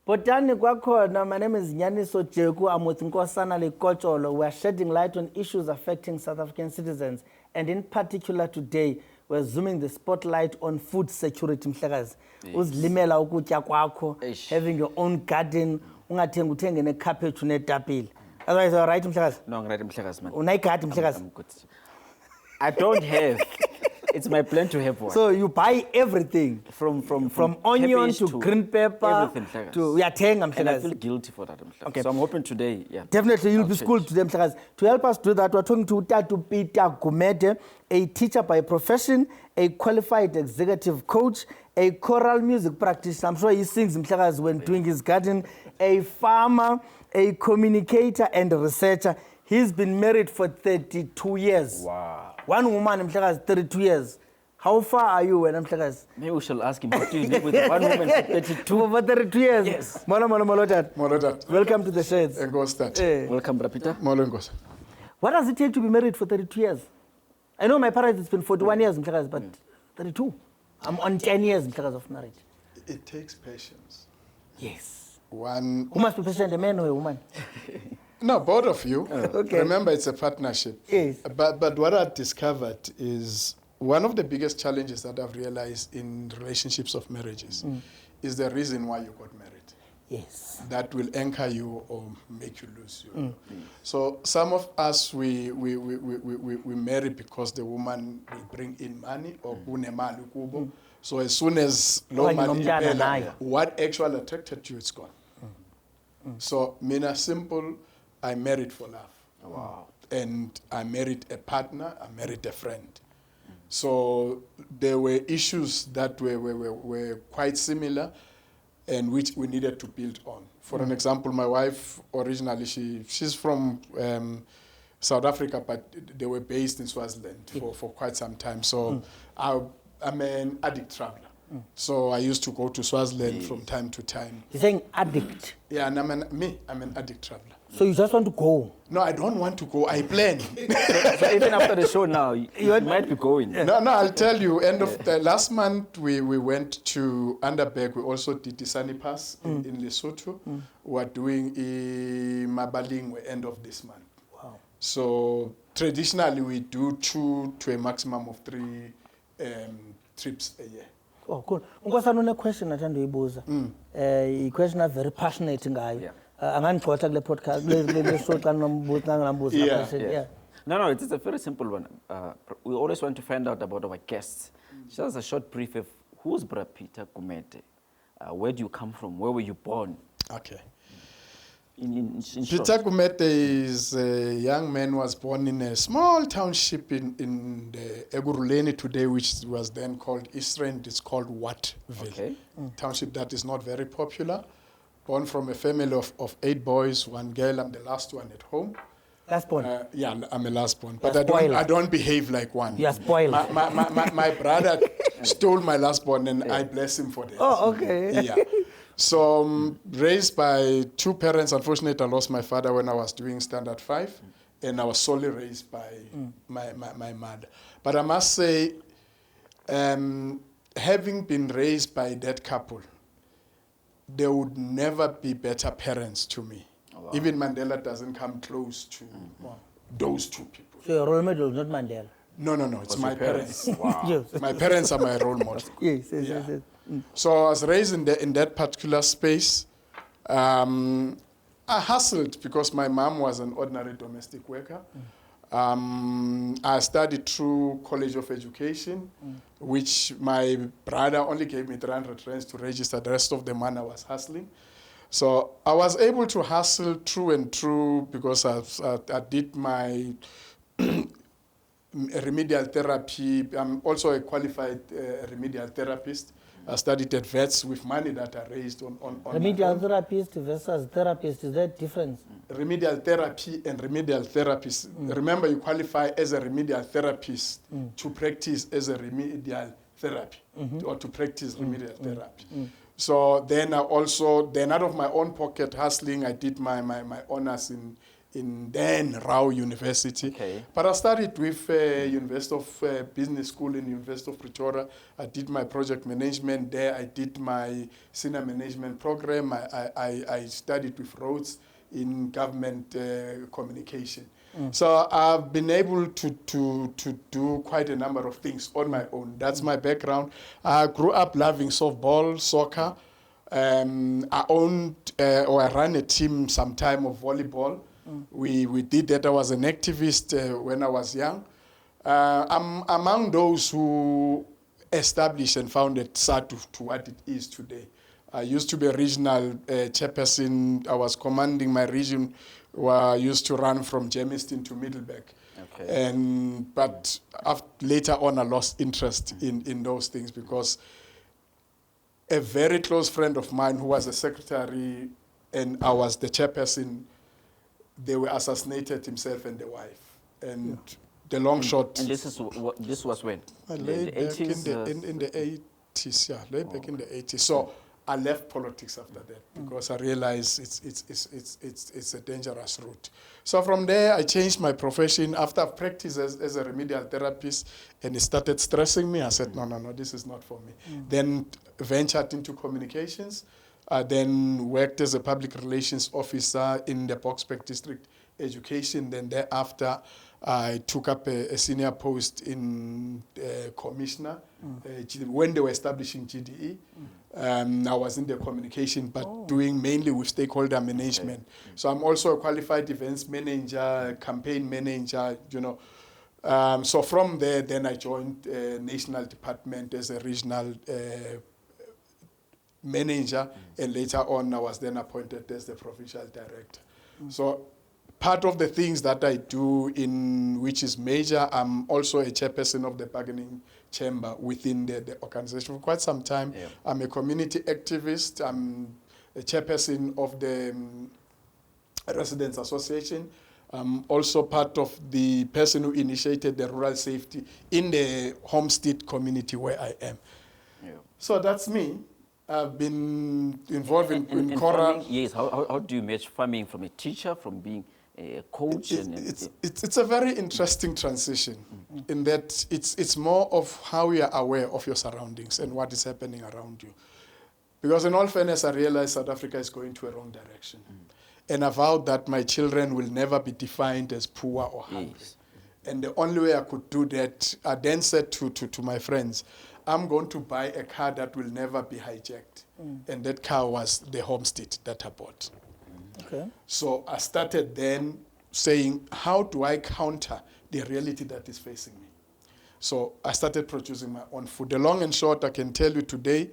Botani kwakhona, my name is Nyaniso Jeku. I'm with Nkosana Lekotolo. We are shedding light on issues affecting South African citizens. And in particular today, we're zooming the spotlight on food security. Mhlekazi. Uzlimela ukutya kwakho, having your own garden, ungathenga uthenge necabbage netapile. Otherwise, all right, Mhlekazi? No, I'm right, Mhlekazi, man. Unayigarden, Mhlekazi? I'm good. I don't have. It's my plan to have one. So you buy everything from onion to green pepper everything, to uyatenga, and I Mhlekazi. feel guilty for that. Okay. So I'm hoping today, yeah. Definitely, you'll I'll be change. schooled today, Mhlekazi. To help us do that, we're talking to Pieter Gumede, a teacher by profession, a qualified executive coach, a choral music practitioner. I'm sure he sings Mhlekazi when doing his garden, a farmer, a communicator, and a researcher. He's been married for 32 years. Wow. One woman, Mhlekazi, 32 years. How far are you when Mhlekazi? Maybe we shall ask him, what do you live with one woman for 32? For 32 years? Yes. Molotat. Welcome to the Shades. Welcome, Bra Pieter. What does it take to be married for 32 years? I know my parents, it's been 41 years, Mhlekazi, but 32. I'm on 10 years, Mhlekazi, of marriage. It takes patience. Yes. One. Who must be patient, a man or a woman? No, both of you. Okay. Remember, it's a partnership. Yes. But what I've discovered is one of the biggest challenges that I've realized in relationships of marriages is the reason why you got married. Yes. That will anchor you or make you lose you. So some of us, we marry because the woman will bring in money or kunemali kubo. So as soon as low money ipela, what actually attracted you, it's gone. So mina simple, I married for love. Wow. And I married a partner, I married a friend. So there were issues that were quite similar and which we needed to build on. For an example, my wife originally, she's from South Africa, but they were based in Swaziland for quite some time. So I'm an addict traveler. So I used to go to Swaziland from time to time. You're saying addict? Yeah, and I'm an addict traveler. So you just want to go? No, I don't want to go. I plan. So even after the show now, you might be going. No, I'll tell you. End of the last month, we went to Underberg. We also did the Sunny Pass in Lesotho. We're doing Mabalingwe end of this month. Wow. So traditionally, we do 2 to a maximum of 3 trips a year. Oh, cool. Nkosana une question nathanda uyibuza. A question I'm very passionate ngayo. Yeah. Angangixoxa kule podcast le show xa ngambuza Yeah. No, it's a very simple one. We always want to find out about our guests. Just a short brief of who's Bra Pieter Gumede? Where do you come from? Where were you born? Okay. In Pieter Gumede is a young man who was born in a small township in the Eguruleni today, which was then called East Rand. It's called Wattville. Okay. Township that is not very popular. Born from a family of 8 boys, 1 girl. I'm the last one at home. Last born? Yeah, I'm a last born. But You're I don't behave like one. You're spoiled. My brother stole my last born and I bless him for that. Oh, okay. Yeah. So raised by 2 parents. Unfortunately, I lost my father when I was doing Standard 5. And I was solely raised by my mother. But I must say, having been raised by that couple, there would never be better parents to me. Oh, wow. Even Mandela doesn't come close to those 2 people. So your role model is not Mandela? No, it's my parents. Wow. Yes. My parents are my role model. Yes. So I was raised in that particular space. I hustled because my mom was an ordinary domestic worker. I studied through College of Education, which my brother only gave me 300 rands to register. The rest of the money I was hustling. So I was able to hustle through and through because I did my remedial therapy. I'm also a qualified remedial therapist. I studied at VETS with money that I raised on remedial therapist versus therapist, is that difference? Remedial therapy and remedial therapist. Remember, you qualify as a remedial therapist to practice as a remedial therapy or to practice remedial therapy. So then I also, out of my own pocket hustling, I did my honors in then Rao University. Okay. But I started with University of Business School in University of Pretoria. I did my project management there. I did my senior management program. I studied with Rhodes in government communication. So I've been able to do quite a number of things on my own. That's my background. I grew up loving softball, soccer. I owned or I ran a team sometime of volleyball. We did that. I was an activist when I was young. I'm among those who established and founded SADU to what it is today. I used to be a regional chairperson. I was commanding my region, where I used to run from Germiston to Middleburg. Okay. But later on, I lost interest in those things because a very close friend of mine who was a secretary and I was the chairperson, they were assassinated, himself and the wife. And the long shot... And this was when? Lay The back 80s? in the 80s, yeah, lay back in the 80s. So I left politics after that because I realized it's a dangerous route. So from there, I changed my profession. After I practiced as a remedial therapist and it started stressing me, I said, no, this is not for me. Then ventured into communications. I then worked as a public relations officer in the Boksburg District Education. Then thereafter, I took up a senior post in commissioner when they were establishing GDE. I was in the communication, but doing mainly with stakeholder management. Okay. So I'm also a qualified events manager, campaign manager, you know. So from there, then I joined national department as a regional manager, and later on I was then appointed as the provincial director. So part of the things that I do which is major, I'm also a chairperson of the bargaining chamber within the organization for quite some time. Yeah. I'm a community activist. I'm a chairperson of the Residents Association. I'm also part of the person who initiated the rural safety in the Homestead community where I am. Yeah. So that's me. I've been involved in Cora. Farming, yes, how do you match farming from a teacher, from being a coach? It's a very interesting transition in that it's more of how you are aware of your surroundings and what is happening around you. Because in all fairness, I realized South Africa is going to a wrong direction. And I vowed that my children will never be defined as poor or hungry. Yes. And the only way I could do that, I then said to my friends, I'm going to buy a car that will never be hijacked. And that car was the Homestead that I bought. Okay. So I started then saying, how do I counter the reality that is facing me? So I started producing my own food. The long and short, I can tell you today,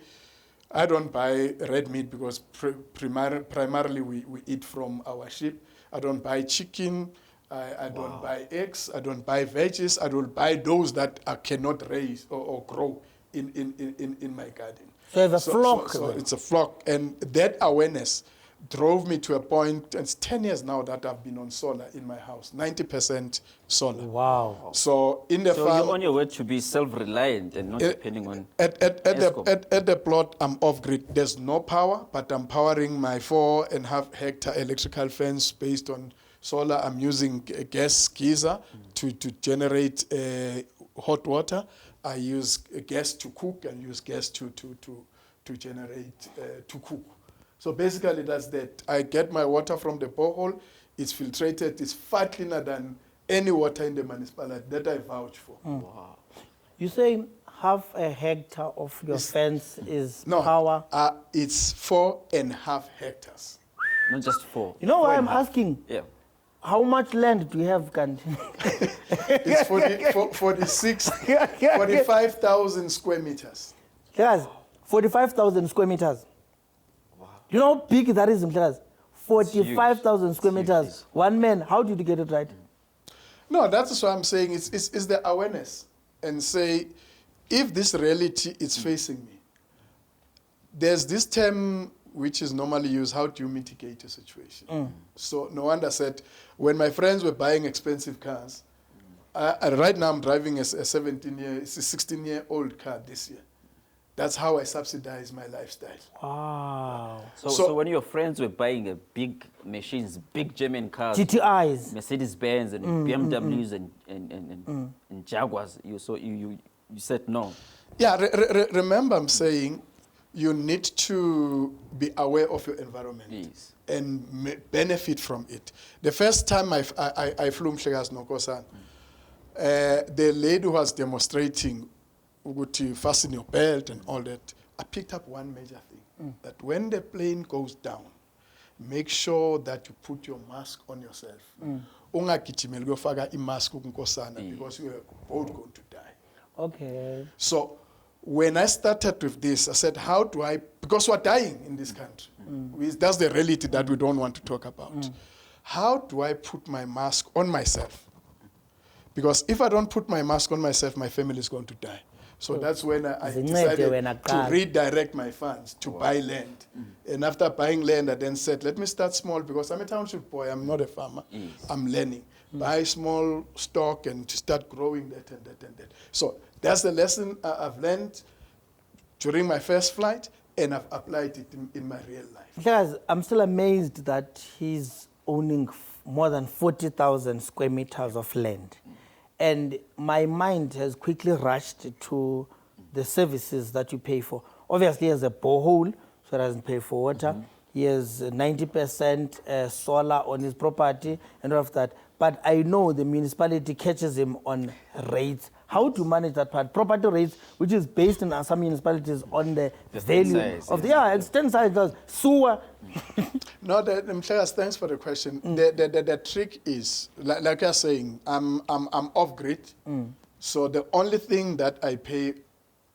I don't buy red meat because primarily we eat from our sheep. I don't buy chicken. I don't buy eggs. I don't buy veggies. I don't buy those that I cannot raise or grow in my garden. So you have a flock. So it's a flock. And that awareness drove me to a point, and it's 10 years now that I've been on solar in my house, 90% solar. Wow. So in the farm... So you're on your way to be self-reliant and not depending on at the plot, I'm off-grid. There's no power, but I'm powering my 4.5 hectare electrical fence based on solar. I'm using a gas geyser to generate hot water. I use gas to cook and use gas to generate, to cook. So basically that's that. I get my water from the borehole. It's filtrated. It's far cleaner than any water in the municipality. That I vouch for. Wow. You say half a hectare of your fence is power? It's 4.5 hectares. Not just 4. You know why I'm asking? Yeah. How much land do you have, Gandhi? It's 45,000 square meters. Yes, 45,000 square meters. Wow. You know how big that is in class? 45,000 square meters. One man, how did you get it right? No, that's what I'm saying. It's the awareness. And say, if this reality is facing me, there's this term which is normally used, how do you mitigate a situation? So no wonder I said, when my friends were buying expensive cars, right now I'm driving a 16-year-old car this year. That's how I subsidize my lifestyle. Wow. So when your friends were buying big machines, big German cars, GTIs. Mercedes-Benz and BMWs and Jaguars, you said no. Yeah, remember I'm saying you need to be aware of your environment Yes. and benefit from it. The first time I flew Mhlegas Nokosan, the lady who was demonstrating to fasten your belt and all that, I picked up one major thing, that when the plane goes down, make sure that you put your mask on yourself. Ungagijimeli kuyofaka imask kuNkosana because you are both going to die. Okay. So when I started with this, I said, how do I, because we're dying in this country. That's the reality that we don't want to talk about. How do I put my mask on myself? Because if I don't put my mask on myself, my family is going to die. So that's when I decided to redirect my funds to buy land. And after buying land, I then said, let me start small because I'm a township boy, I'm not a farmer. I'm learning. Buy small stock and start growing that and that and that. So that's the lesson I've learned during my first flight, and I've applied it in my real life. Guys, I'm still amazed that he's owning more than 40,000 square meters of land. And my mind has quickly rushed to the services that you pay for. Obviously, he has a borehole, so he doesn't pay for water. He has 90% solar on his property and all of that. But I know the municipality catches him on rates. How to manage that part? Property rates, which is based in some municipalities on the value size, of the extent size, sewer. No, Mhlegas, thanks for the question. The trick is, like you're saying, I'm off grid. So the only thing that I pay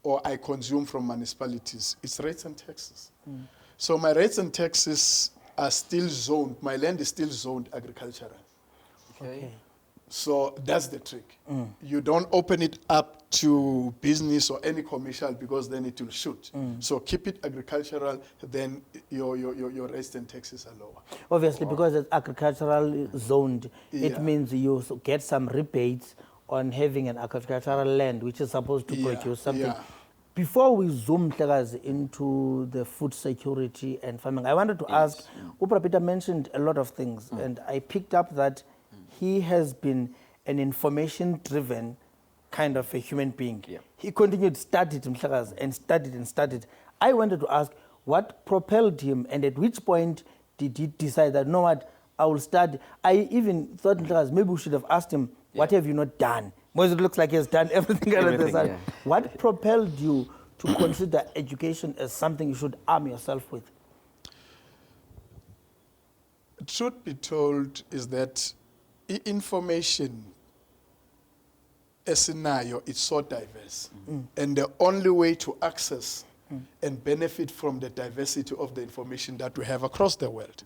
or I consume from municipalities is rates and taxes. So my rates and taxes are still zoned. My land is still zoned agricultural. Okay. So that's the trick. You don't open it up to business or any commercial because then it will shoot. So keep it agricultural, then your rates and taxes are lower. Obviously, because it's agricultural zoned, it Yeah. means you get some rebates on having an agricultural land, which is supposed to produce something. Yeah. Before we zoom into the food security and farming, I wanted to ask, Pieter mentioned a lot of things, and I picked up that he has been an information-driven kind of a human being. Yeah. He continued to study and studied. I wanted to ask, what propelled him, and at which point did he decide that, no, what, I will study? I even thought maybe we should have asked him, what have you not done? Because it looks like he has done everything under the sun. Yeah. What propelled you to consider education as something you should arm yourself with? Truth be told is that information esinayo is so diverse, and the only way to access and benefit from the diversity of the information that we have across the world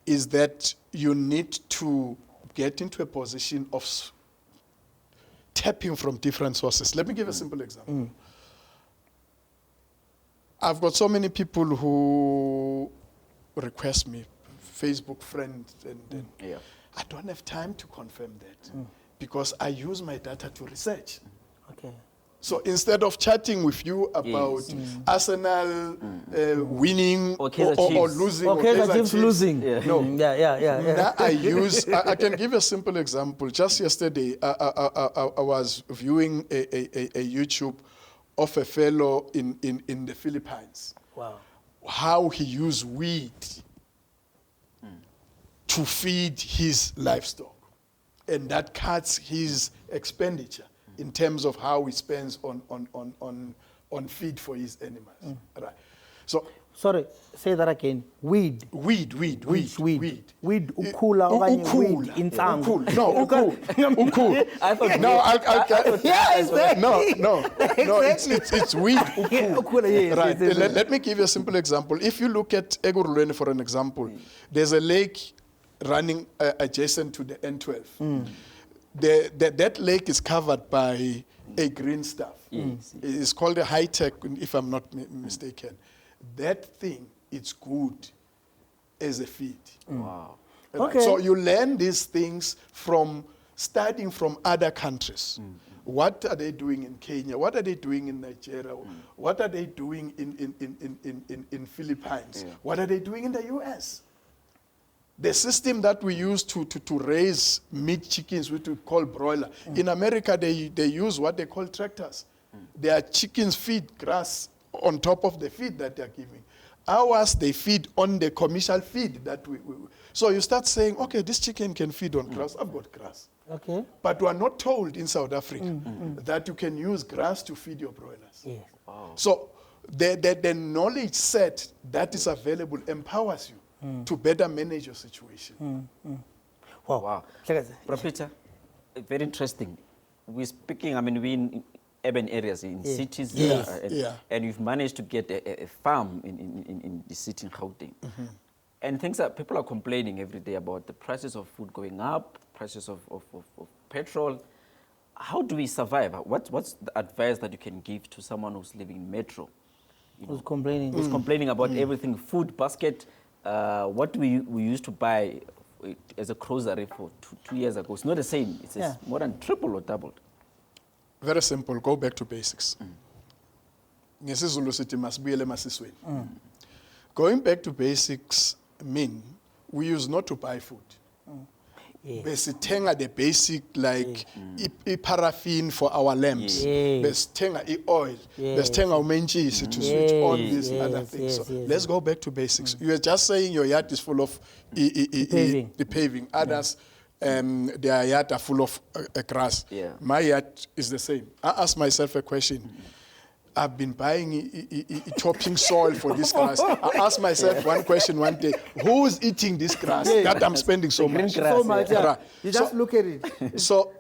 is that you need to get into a position of tapping from different sources. Let me give a simple example. I've got so many people who request me, Facebook friends, and Yeah. I don't have time to confirm that because I use my data to research. Okay. So instead of chatting with you about Arsenal winning Or or Kaizer Chiefs. losing, Okay, Kaizer Chiefs Chiefs, losing. Yeah. No. Yeah. Now I can give a simple example. Just yesterday, I was viewing a YouTube of a fellow in the Philippines. Wow. How he used weed to feed his livestock. And that cuts his expenditure in terms of how he spends on feed for his animals. Right. So Sorry, say that again. Weed. weed. Weed. Ukula okanye Ukula. weed insangu. Ukula. No, ukula. I thought No, I'll Yeah, exactly. No, it's weed. Ukula, yes, Right. yes. Let me give you a simple example. If you look at Eguruleni for an example, there's a lake running adjacent to the N12. That lake is covered by a green stuff. Yes. It's called a high-tech, if I'm not mistaken. That thing, it's good as a feed. Wow. Right. Okay. So you learn these things from studying from other countries. What are they doing in Kenya? What are they doing in Nigeria? What are they doing in Philippines? Yeah. What are they doing in the US? The system that we use to raise meat chickens, which we call broiler, in America they use what they call tractors. Their chickens feed grass on top of the feed that they're giving. Ours, they feed on the commercial feed that we so you start saying, okay, this chicken can feed on grass. I've got grass. Okay. But we are not told in South Africa that you can use grass to feed your broilers. Yes. Wow. So the knowledge set that is available empowers you to better manage your situation. Wow. Wow. Check Bro Peter, very interesting. We're speaking, I mean, we're in urban areas, in Yeah. cities, Yes. and you've managed to get a farm in the city in Gauteng. And people are complaining every day about the prices of food going up, prices of petrol. How do we survive? What's the advice that you can give to someone who's living in Metro? You Who's know, complaining? who's complaining about everything, food basket, what we used to buy as a grocery for two years ago. It's not the same. It's Yeah. more than triple or doubled. Very simple, go back to basics. NgesiZulu sithi masibuyele emasisweni. Going back to basics mean we used not to buy food. Yeah. Besithenga the basic like paraffin for our lamps. Yeah. Besithenga oil. Yeah. Besithenga umentshisi to switch on Yes, these other yes, things. yes, So yes, let's go back to basics. You were just saying your yard is full of Paving. the paving. Others, their yard are full of grass. Yeah. My yard is the same. I ask myself a question. I've been buying chopping soil for this grass. I asked myself one question one day: who's eating this grass that I'm spending so much? grass, So much. Yeah. Right. You just So- look at it. So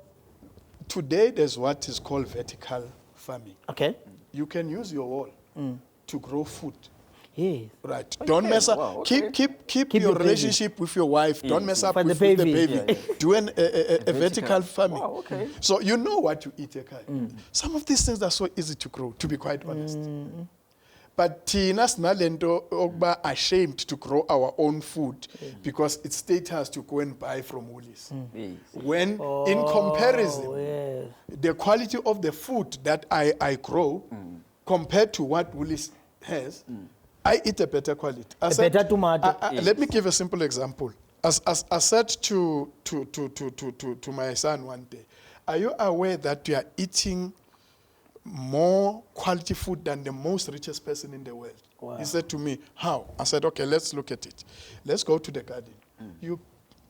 today there's what is called vertical farming. Okay. You can use your wall to grow food. Yes. Right. Don't mess up. Wow, okay. Keep Keep your the paving. relationship with your wife. Don't mess up For the with the paving. paving. Yeah, Do a vertical farming. Wow, okay. So you know what you eat, Ekhaya. Some of these things are so easy to grow, to be quite honest. But thina sinalento okuba ashamed to grow our own food because it's status to go and buy from Woolies. Yes. When in comparison, Oh, yes. the quality of the food that I grow compared to what Woolies has, I eat a better quality. better tomato. Let me give a simple example. As I said to my son one day, are you aware that you are eating more quality food than the most richest person in the world? Wow. He said to me, how? I said, okay, let's look at it. Let's go to the garden. You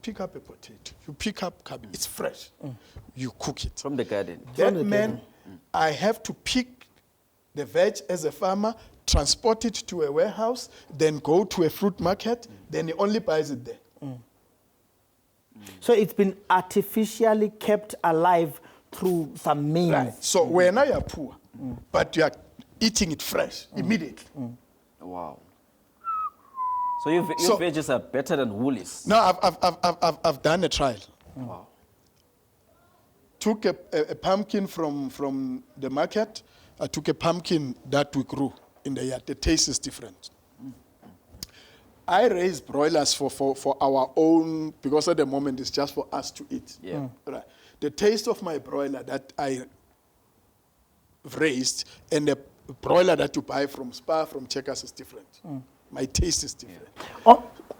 pick up a potato. You pick up cabbage. It's fresh. You cook it. From the garden. That the man, I have to pick the veg as a farmer, transport it to a warehouse, then go to a fruit market, then he only buys it there. So it's been artificially kept alive through some means. Right. So when I are poor, but you are eating it fresh immediately. Wow. So your So- veggies are better than Woolies. Now I've done a trial. Wow. Took a pumpkin from the market. I took a pumpkin that we grew in the yard. The taste is different. I raise broilers for our own, because at the moment it's just for us to eat. Yeah. Right. The taste of my broiler that I raised and the broiler that you buy from Spar, from Checkers is different. My taste is different.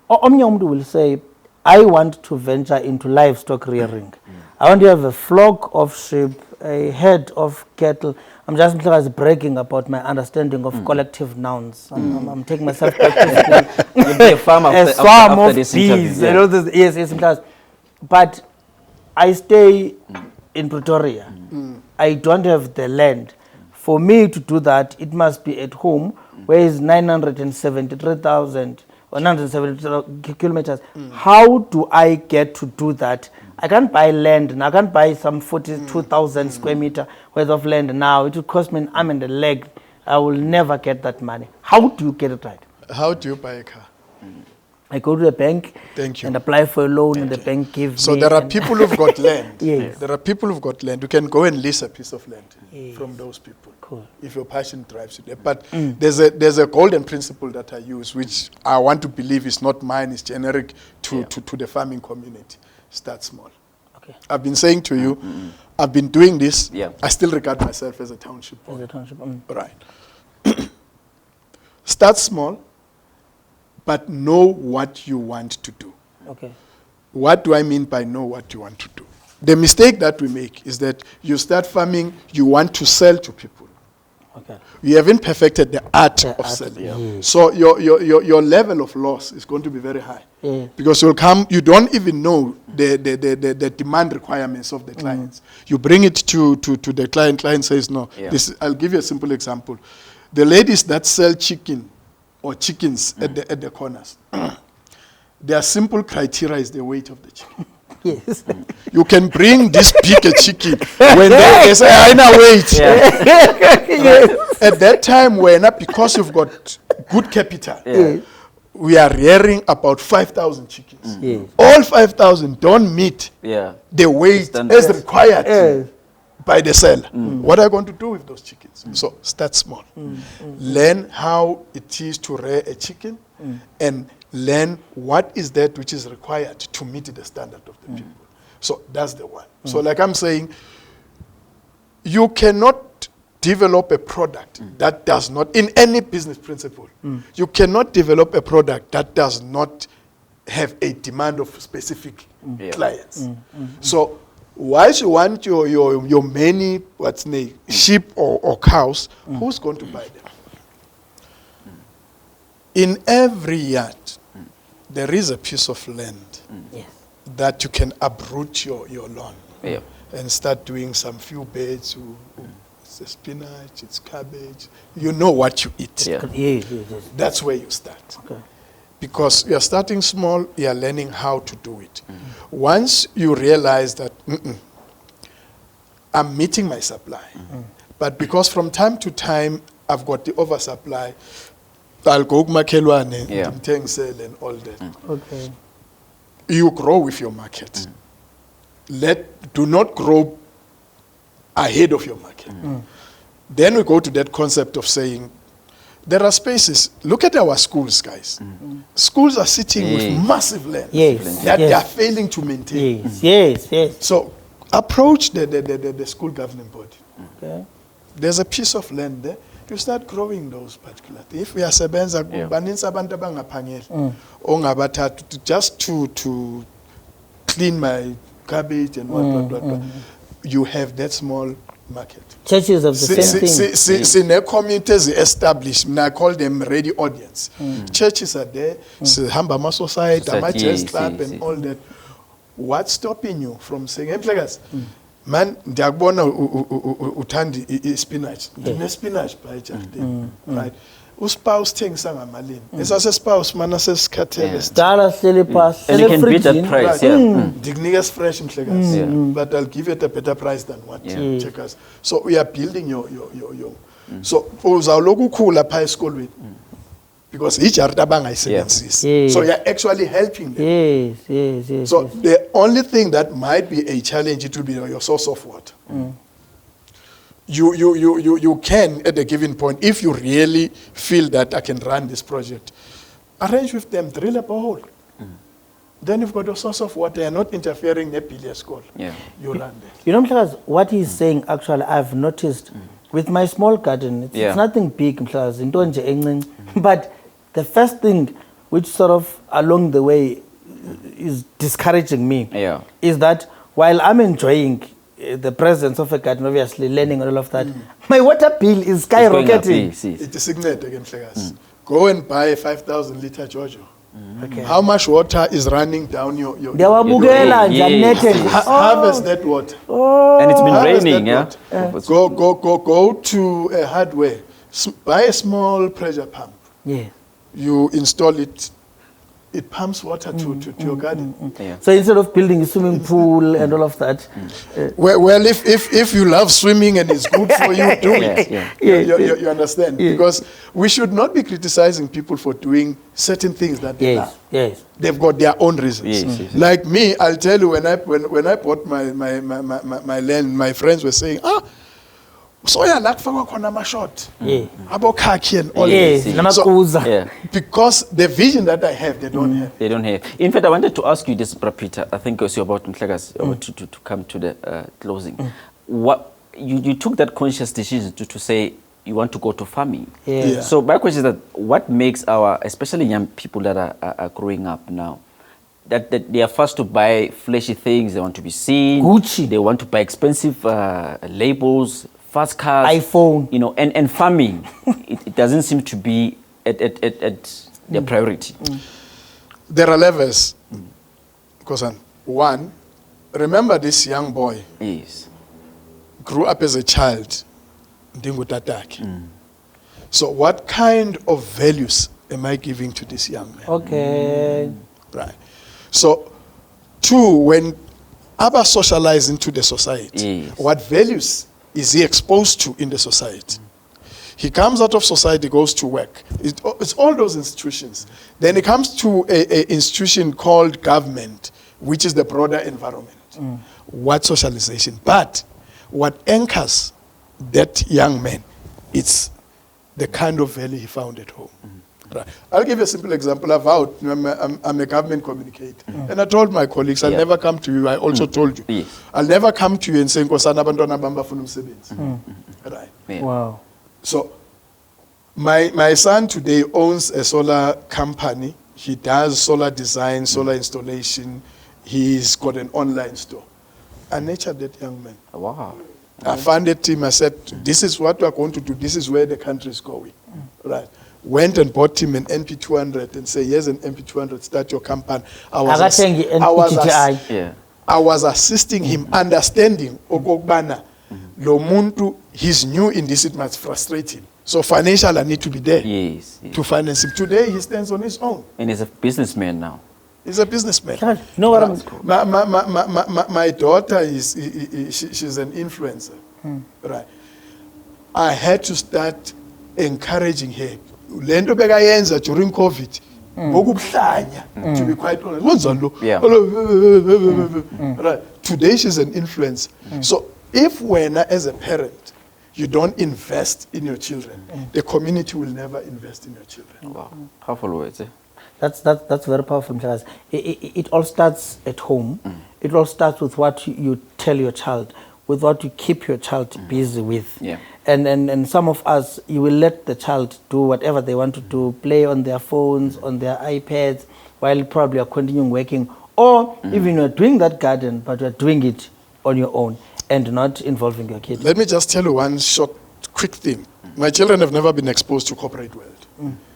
Omnye umuntu will say, I want to venture into livestock rearing. I want to have a flock of sheep, a herd of cattle. I'm just bragging about my understanding of collective nouns. I'm taking myself back to school. You'll be a farmer A after swarm of this bees. interview. And all this, yes, Mhlaz. But I stay in Pretoria. I don't have the land. For me to do that, it must be at home, where is 973,000 or 970 kilometers. How do I get to do that? I can't buy land, and I can't buy some 42,000 square meter worth of land now. It will cost me an arm and a leg. I will never get that money. How do you get it right? How do you buy a car? I go to the bank. Thank you. And apply for a loan, and the bank gives So me. there are and- people who've got land. Yes. There are people who've got land. You can go and lease a piece of land from those people. Cool. If your passion drives you there. But there's a golden principle that I use, which I want to believe is not mine, it's generic to the farming community. Start small. Okay. I've been saying to you, I've been doing this. Yeah. I still regard myself as a township As board. a township. Right. Start small, but know what you want to do. Okay. What do I mean by know what you want to do? The mistake that we make is that you start farming, you want to sell to people. Okay. You haven't perfected the art The of art, selling. yeah. So your level of loss is going to be very high. Yeah. Because you don't even know the demand requirements of the clients. You bring it to the client says no. Yeah. I'll give you a simple example. The ladies that sell chicken or chickens at the corners, their simple criteria is the weight of the chicken. Yes. You can bring this big a chicken when they say, I know weight. At that time, because you've got good capital, we are rearing about 5,000 chickens. Yes. All 5,000 don't meet Yeah. the weight Standard. as required Yes. by the seller. What are you going to do with those chickens? So start small. Learn how it is to rear a chicken and learn what is that which is required to meet the standard of the people. So that's the one. So like I'm saying, you cannot develop a product that does not, in any business principle, you cannot develop a product that does not have a demand of specific clients. So whilst you want your many, sheep or cows, who's going to buy them? In every yard, there is a piece of land Yes. that you can uproot your lawn Yeah. and start doing some few beds. It's a spinach, it's cabbage. You know what you eat. Yeah. Yes, yes, yes. That's where you start. Okay. Because you're starting small, you're learning how to do it. Once you realize that I'm meeting my supply, but because from time to time I've got the oversupply, I'll go kumakhelwane, Yeah. ngimthengisele and all that. Okay. You grow with your market. Do not grow ahead of your market. Then we go to that concept of saying, there are spaces. Look at our schools, guys. Schools are sitting with massive land Yes, that yes. they are failing to maintain. Yes, yes, yes. So approach the school governing body. Okay. There's a piece of land there. You start growing those particular things. If we are sebenza, baninzi abantu abangaphangeli, ongabathathu just to clean my cabbage and what. You have that small market. Churches of the same thing. Communities established, I call them ready audience. Churches are there, Hamba Society, Jazz Club and all that. What's stopping you from saying, hey, players, man, ndiyakubona uthanda spinach. Ndine-spinach by ejardini, right? Uspouse thengisa ngamalini. Esasespouse mana sesikhathele. Dala sihleli phasi, And you sihleli can beat that fridgini. price, yeah. Ndikunika fresh mhlekazi, but I'll give it a better price than what checkers. So we are building your. So uzawuloku ukhula pha esikolweni because ijardi abangayisebenzisi. Yeah. So you're actually helping them. Yes, yes, yes. So yes. the only thing that might be a challenge, it will be your source of water. You can, at a given point, if you really feel that I can run this project, arrange with them, drill a borehole. Then you've got a source of water, you're not interfering in a billiard school. Yeah. You run there. You know, Mhlekazi, what he's saying, actually, I've noticed with my small garden, it's nothing big, Mhlekazi, into nje encinci. But the first thing which sort of along the way is discouraging me is that while I'm enjoying the presence of a garden, obviously learning and all of that, my water bill is skyrocketing. It is signet again, Mhlekazi. Go and buy a 5,000 liter Jojo. Okay. How much water is running down your Ndiyawabukela nje anethi. Harvest that water. And it's been Harvest raining, that yeah? water. Go to a hardware. Buy a small pressure pump. Yeah. You install it. It pumps water to your garden. Yeah. So instead of building a swimming pool and all of that, Well, if you love swimming and it's good for you, do it. You understand? Because we should not be criticizing people for doing certain things that they love. Yes. They've got their own reasons. Yes. Like me, I'll tell you, when I bought my land, my friends were saying, So yeah, like for a shot. Yeah. About khaki and all Yes, this. namakuza. Yeah. Because the vision that I have, they don't have. They don't have. In fact, I wanted to ask you this, Peter. I think it's about Mhlegas, to come to the closing. What you took that conscious decision to say you want to go to farming. Yeah. Yeah. So my question is that what makes our, especially young people that are growing up now, that they are first to buy flashy things, they want to be seen. Gucci. They want to buy expensive labels, fast cars. iPhone. You know, and farming, it doesn't seem to be at their priority. There are levels. Because one, remember this young boy Yes. grew up as a child. So what kind of values am I giving to this young man? Okay. Right. So, two, when Abba socialized into the society, Yes. what values is he exposed to in the society? He comes out of society, goes to work. It's all those institutions. Then he comes to a institution called government, which is the broader environment. What socialization? But what anchors that young man, it's the kind of value he found at home. Right. I'll give you a simple example. I'm a government communicator. And I told my colleagues, I'll never come to you. I also told you. Yes. I'll never come to you and say, Nkosana bantwana bamba funa umsebenzi. Right. Yeah. Wow. So my son today owns a solar company. He does solar design, solar installation. He's got an online store. I nurtured that young man. Wow. I funded him. I said, this is what we are going to do. This is where the country is going. Right. Went and bought him an MP200 and say, here's an MP200, start your company. I was assisting him, understanding, okokbana, lo muntu, he's new in this, it must frustrate him. So financial, I need to be there Yes. Yes. to finance him. Today, he stands on his own. And he's a businessman now. He's a businessman. You know what I'm... My daughter, she's an influencer. Right. I had to start encouraging her. Lento bekayenza during COVID. To be quite honest. Yeah. Right. Today she's an influencer. So if when as a parent you don't invest in your children, the community will never invest in your children. Wow. Powerful words. Eh? That's very powerful, because it all starts at home. It all starts with what you tell your child, with what you keep your child busy with. Yeah. And some of us, you will let the child do whatever they want to do, play on their phones, on their iPads, while probably are continuing working. Or even you're doing that garden, but you're doing it on your own and not involving your kid. Let me just tell you one short, quick thing. My children have never been exposed to corporate world.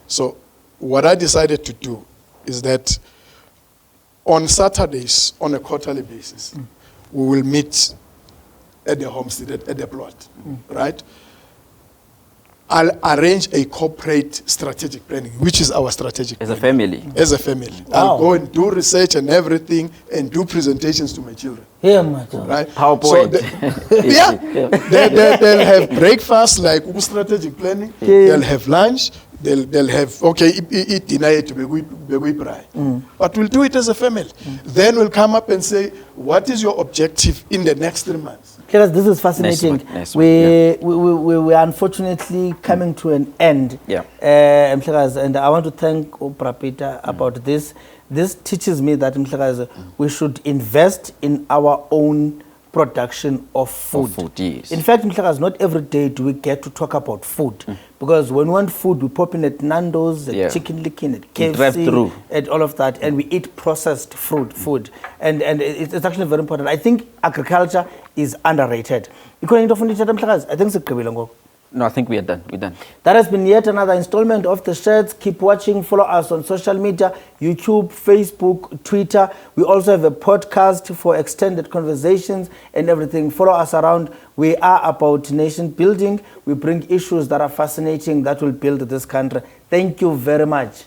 So what I decided to do is that on Saturdays, on a quarterly basis, we will meet at the homestead, at the plot, right? I'll arrange a corporate strategic planning, which is our strategic As a planning. family. As a family. Wow. I'll go and do research and everything and do presentations to my children. Yeah, my God. Right? PowerPoint. They'll have breakfast like strategic planning. Yeah. They'll have lunch. They'll have, okay, eat dinner to be But we'll do it as a family. Then we'll come up and say, what is your objective in the next 3 months? Because this is fascinating. Nice one, We are unfortunately coming to an end. Yeah. And I want to thank Pieter about this. This teaches me that we should invest in our own production of food. Yes. In fact, not every day do we get to talk about food. Because when we want food, we pop in at Nando's, at Chicken Licken, at KFC, at all of that, and we eat processed food. And it's actually very important. I think agriculture is underrated. I think it's No, I think we are done. We're done. That has been yet another installment of The Shirts. Keep watching. Follow us on social media, YouTube, Facebook, Twitter. We also have a podcast for extended conversations and everything. Follow us around. We are about nation building. We bring issues that are fascinating that will build this country. Thank you very much.